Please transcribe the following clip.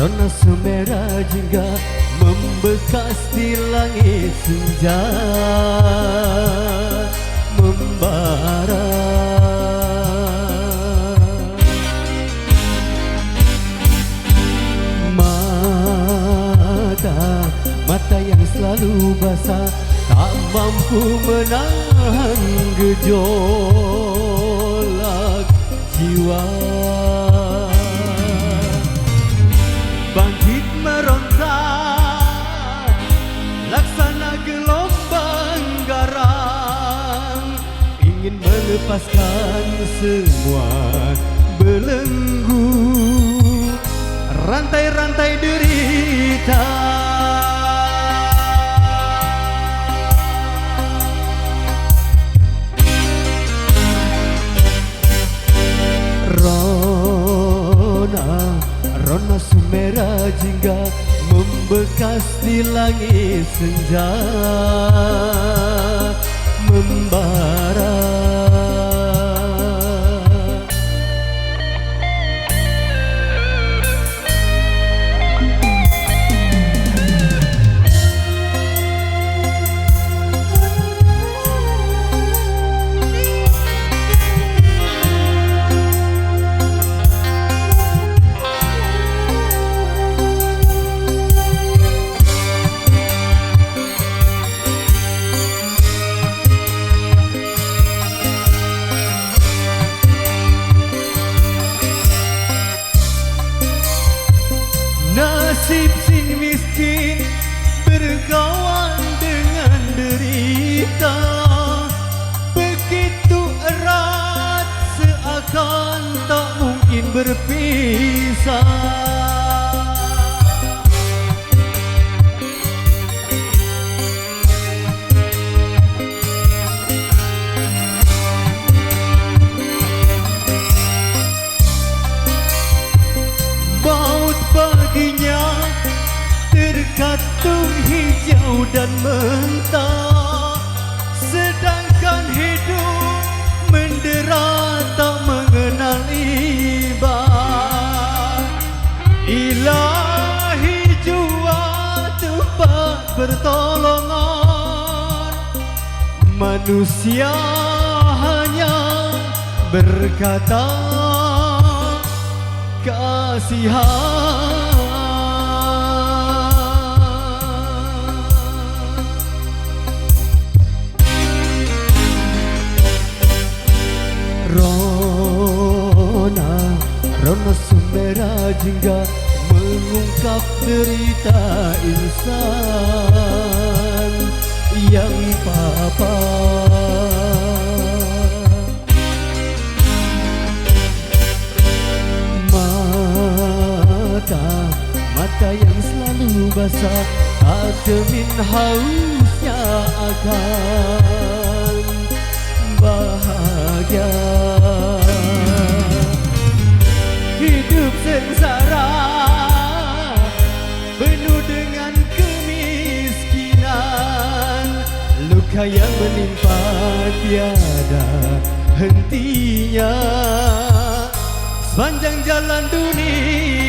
Rona semerah jingga membekas di langit senja membara. Mata yang selalu basah tak mampu menahan gejolak jiwa. Bangkit meronta laksana gelombang garang, ingin melepaskan semua belenggu rantai-rantai derita. Rona semerah jingga membekas di langit senja membara. Nasib si miskin berkawan dengan derita, begitu erat seakan tak mungkin berpisah. Maut baginya terkatung hijau dan mentah, sedangkan hidup mendera tak mengenal iba. Ilahi jua tempat pertolongan, manusia hanya berkata kasihan. Rona semerah jingga mengungkap derita insan yang papa. Mata yang selalu basah tak cermin hausnya akan bahagia. Hidup sengsara penuh dengan kemiskinan, luka yang menimpa tiada hentinya sepanjang jalan dunia.